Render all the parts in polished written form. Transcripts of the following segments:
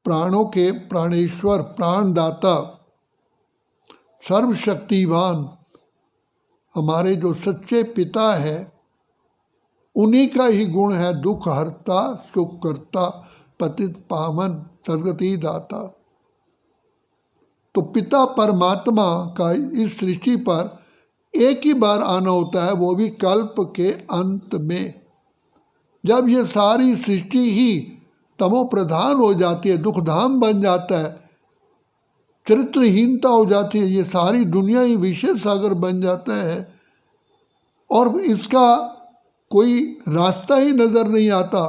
प्राणों के प्राणेश्वर, प्राणदाता, सर्वशक्तिवान हमारे जो सच्चे पिता है, उन्हीं का ही गुण है दुख हरता, सुख करता, पतित पावन, सद्गति दाता। तो पिता परमात्मा का इस सृष्टि पर एक ही बार आना होता है, वो भी कल्प के अंत में, जब ये सारी सृष्टि ही तमो प्रधान हो जाती है, दुखधाम बन जाता है, चरित्रहीनता हो जाती है, ये सारी दुनिया ही विषय सागर बन जाता है और इसका कोई रास्ता ही नजर नहीं आता।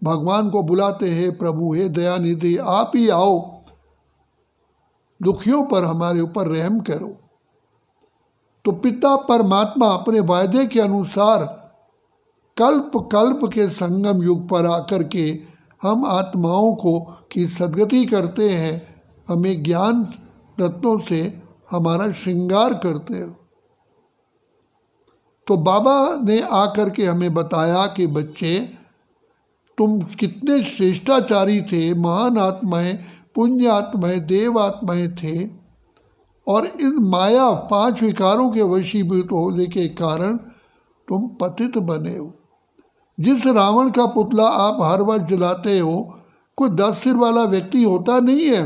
भगवान को बुलाते हैं, प्रभु हे दयानिधि आप ही आओ, दुखियों पर हमारे ऊपर रहम करो। तो पिता परमात्मा अपने वायदे के अनुसार कल्प कल्प के संगम युग पर आकर के हम आत्माओं को की सद्गति करते हैं, हमें ज्ञान रत्नों से हमारा श्रृंगार करते हैं। तो बाबा ने आकर के हमें बताया कि बच्चे तुम कितने श्रेष्ठाचारी थे, महान आत्माएं, पुण्य आत्माएं, देव आत्माएं थे और इन माया 5 विकारों के वशीभूत होने के कारण तुम पतित बने हो। जिस रावण का पुतला आप हर वक्त जलाते हो, कोई 10 सिर वाला व्यक्ति होता नहीं है,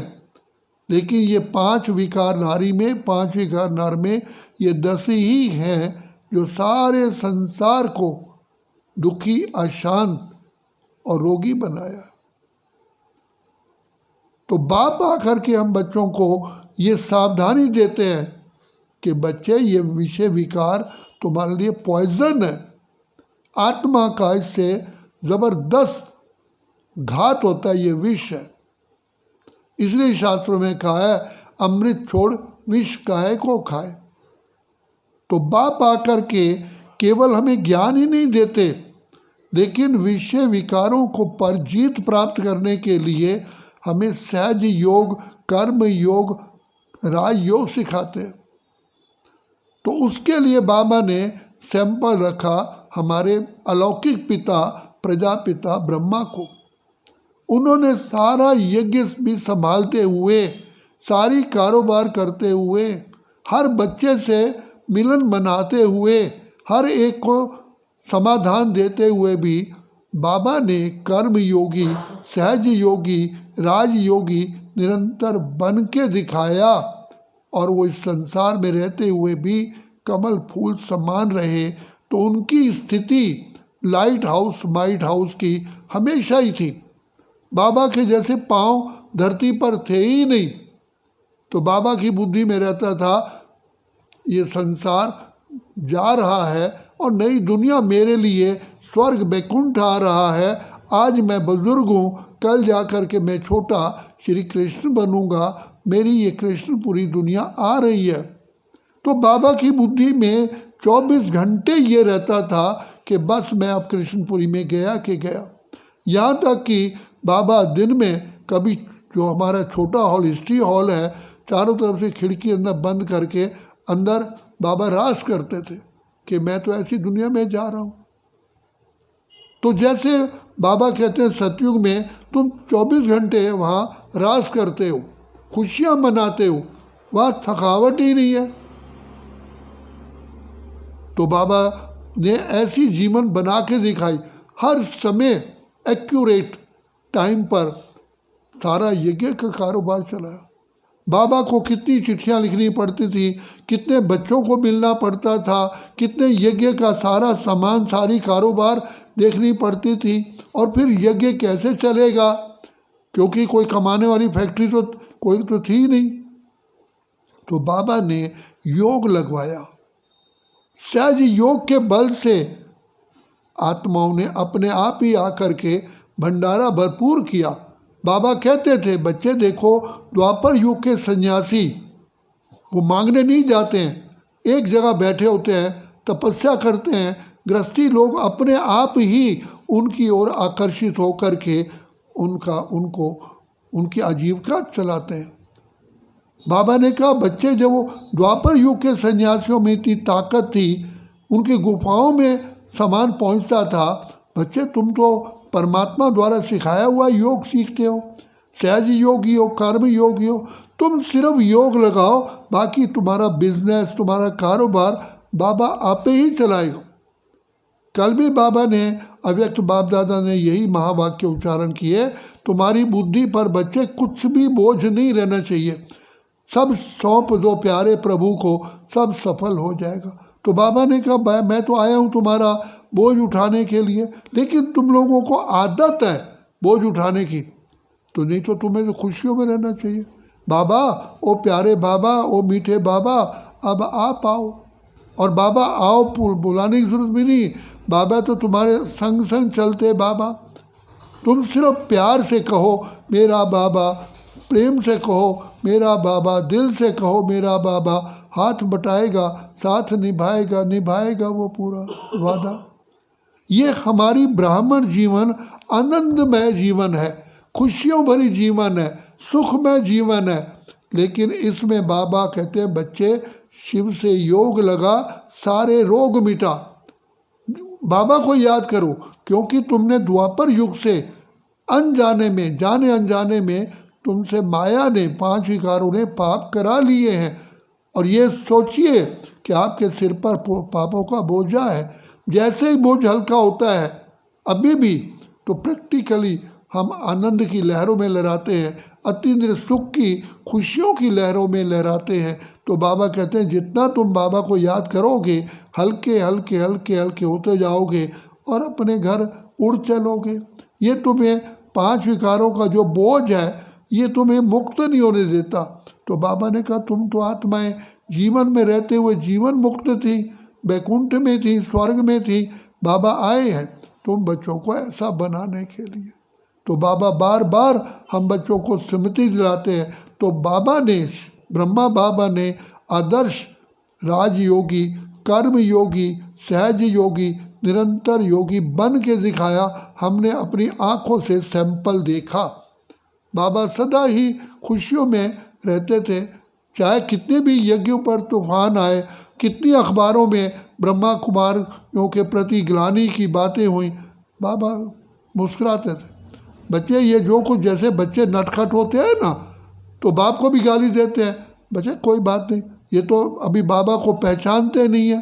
लेकिन ये 5 विकार नारी में, 5 विकार नर में, ये 10 ही हैं जो सारे संसार को दुखी, अशांत और रोगी बनाया। तो बाप आकर के हम बच्चों को ये सावधानी देते हैं कि बच्चे ये विषय विकार तुम्हारे लिए पॉइजन है, आत्मा का इससे जबरदस्त घात होता है, ये विष है। इसलिए शास्त्रों में कहा है अमृत छोड़ विष काहे को खाए। तो बाप आकर के केवल हमें ज्ञान ही नहीं देते, लेकिन विषय विकारों को पर जीत प्राप्त करने के लिए हमें सहज योग, कर्म योग, राजयोग सिखाते हैं। तो उसके लिए बाबा ने सैंपल रखा हमारे अलौकिक पिता प्रजापिता ब्रह्मा को। उन्होंने सारा यज्ञ भी संभालते हुए, सारी कारोबार करते हुए, हर बच्चे से मिलन मनाते हुए, हर एक को समाधान देते हुए भी बाबा ने कर्म योगी, सहज योगी, राजयोगी निरंतर बन के दिखाया और वो इस संसार में रहते हुए भी कमल फूल समान रहे। तो उनकी स्थिति लाइट हाउस माइट हाउस की हमेशा ही थी। बाबा के जैसे पांव धरती पर थे ही नहीं। तो बाबा की बुद्धि में रहता था ये संसार जा रहा है और नई दुनिया मेरे लिए स्वर्ग बैकुंठ आ रहा है। आज मैं बुजुर्ग हूँ, कल जा कर के मैं छोटा श्री कृष्ण बनूंगा, मेरी ये कृष्णपुरी दुनिया आ रही है। तो बाबा की बुद्धि में 24 घंटे ये रहता था कि बस मैं अब कृष्णपुरी में गया कि गया। यहाँ तक कि बाबा दिन में कभी जो हमारा छोटा हॉल हिस्ट्री हॉल है, चारों तरफ से खिड़की अंदर बंद करके अंदर बाबा रास करते थे कि मैं तो ऐसी दुनिया में जा रहा हूँ। तो जैसे बाबा कहते हैं सतयुग में तुम 24 घंटे वहाँ रास करते हो, खुशियाँ मनाते हो, वहाँ थकावट ही नहीं है। तो बाबा ने ऐसी जीवन बना के दिखाई, हर समय एक्यूरेट टाइम पर सारा यज्ञ का कारोबार चलाया। बाबा को कितनी चिट्ठियाँ लिखनी पड़ती थी, कितने बच्चों को मिलना पड़ता था, कितने यज्ञ का सारा सामान, सारी कारोबार देखनी पड़ती थी। और फिर यज्ञ कैसे चलेगा, क्योंकि कोई कमाने वाली फैक्ट्री तो कोई तो थी नहीं। तो बाबा ने योग लगवाया। सहज योग के बल से आत्माओं ने अपने आप ही आकर के भंडारा भरपूर किया। बाबा कहते थे बच्चे देखो, द्वापर युग के सन्यासी वो मांगने नहीं जाते हैं, एक जगह बैठे होते हैं, तपस्या करते हैं। गृहस्थी लोग अपने आप ही उनकी ओर आकर्षित होकर के उनकी आजीविका चलाते हैं। बाबा ने कहा बच्चे जब वो द्वापर युग के सन्यासियों में इतनी ताकत थी, उनकी गुफाओं में सामान पहुंचता था, बच्चे तुम तो परमात्मा द्वारा सिखाया हुआ योग सीखते हो, सहज योगी हो, कर्म योगी हो। तुम सिर्फ योग लगाओ, बाकी तुम्हारा बिजनेस, तुम्हारा कारोबार बाबा आपे ही चलाएगा। कल भी बाबा ने, अव्यक्त बाप दादा ने यही महावाक्य उच्चारण किए, तुम्हारी बुद्धि पर बच्चे कुछ भी बोझ नहीं रहना चाहिए, सब सौंप दो प्यारे प्रभु को, सब सफल हो जाएगा। तो बाबा ने कहा मैं तो आया हूँ तुम्हारा बोझ उठाने के लिए, लेकिन तुम लोगों को आदत है बोझ उठाने की, तो नहीं तो तुम्हें तो खुशियों में रहना चाहिए। बाबा, ओ प्यारे बाबा, ओ मीठे बाबा, अब आप आओ। और बाबा आओ बुलाने की जरूरत भी नहीं, बाबा तो तुम्हारे संग संग चलते। बाबा तुम सिर्फ प्यार से कहो मेरा बाबा, प्रेम से कहो मेरा बाबा, दिल से कहो मेरा बाबा, हाथ बटाएगा, साथ निभाएगा, निभाएगा वो पूरा वादा। ये हमारी ब्राह्मण जीवन आनंदमय जीवन है, खुशियों भरी जीवन है, सुखमय जीवन है। लेकिन इसमें बाबा कहते हैं बच्चे शिव से योग लगा, सारे रोग मिटा। बाबा को याद करो, क्योंकि तुमने द्वापर युग से अनजाने में, जाने अनजाने में तुमसे माया ने, 5 विकारों ने पाप करा लिए हैं। और ये सोचिए कि आपके सिर पर पापों का बोझा है। जैसे ही बोझ हल्का होता है अभी भी, तो प्रैक्टिकली हम आनंद की लहरों में लहराते हैं, अतीन्द्रिय सुख की, खुशियों की लहरों में लहराते हैं। तो बाबा कहते हैं जितना तुम बाबा को याद करोगे, हल्के हल्के हल्के हल्के होते जाओगे और अपने घर उड़ चलोगे। ये तुम्हें 5 विकारों का जो बोझ है, ये तुम्हें मुक्त नहीं होने देता। तो बाबा ने कहा तुम तो आत्माएं जीवन में रहते हुए जीवन मुक्त थी, बैकुंठ में थी, स्वर्ग में थी। बाबा आए हैं तुम बच्चों को ऐसा बनाने के लिए। तो बाबा बार बार हम बच्चों को स्मृति दिलाते हैं। तो बाबा ने, ब्रह्मा बाबा ने आदर्श राजयोगी, कर्म योगी, सहज योगी, निरंतर योगी बन के दिखाया। हमने अपनी आँखों से सैंपल देखा। बाबा सदा ही खुशियों में रहते थे, चाहे कितने भी यज्ञों पर तूफान आए, कितनी अखबारों में ब्रह्मा कुमारियों के प्रति ग्लानि की बातें हुई, बाबा मुस्कुराते थे। बच्चे ये जो कुछ, जैसे बच्चे नटखट होते हैं ना, तो बाप को भी गाली देते हैं, बच्चे कोई बात नहीं, ये तो अभी बाबा को पहचानते नहीं है।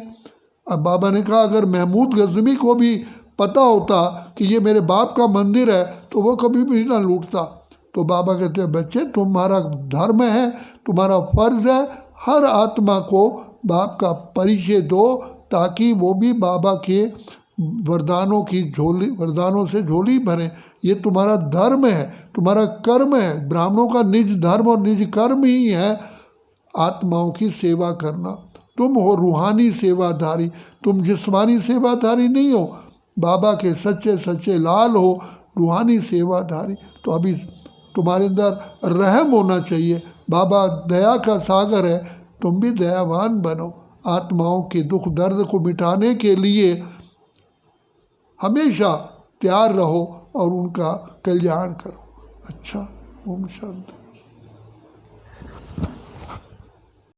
अब बाबा ने कहा अगर महमूद गज़नवी को भी पता होता कि ये मेरे बाप का मंदिर है, तो वो कभी भी ना लूटता। तो बाबा कहते हैं बच्चे तुम्हारा धर्म है, तुम्हारा फर्ज है, हर आत्मा को बाप का परिचय दो, ताकि वो भी बाबा के वरदानों की झोली, वरदानों से झोली भरें। ये तुम्हारा धर्म है, तुम्हारा कर्म है। ब्राह्मणों का निज धर्म और निज कर्म ही है आत्माओं की सेवा करना। तुम हो रूहानी सेवाधारी, तुम जिस्मानी सेवाधारी नहीं हो। बाबा के सच्चे सच्चे लाल हो, रूहानी सेवाधारी। तो अभी तुम्हारे अंदर रहम होना चाहिए। बाबा दया का सागर है, तुम भी दयावान बनो। आत्माओं के दुख दर्द को मिटाने के लिए हमेशा तैयार रहो और उनका कल्याण करो। अच्छा, ओम शांति।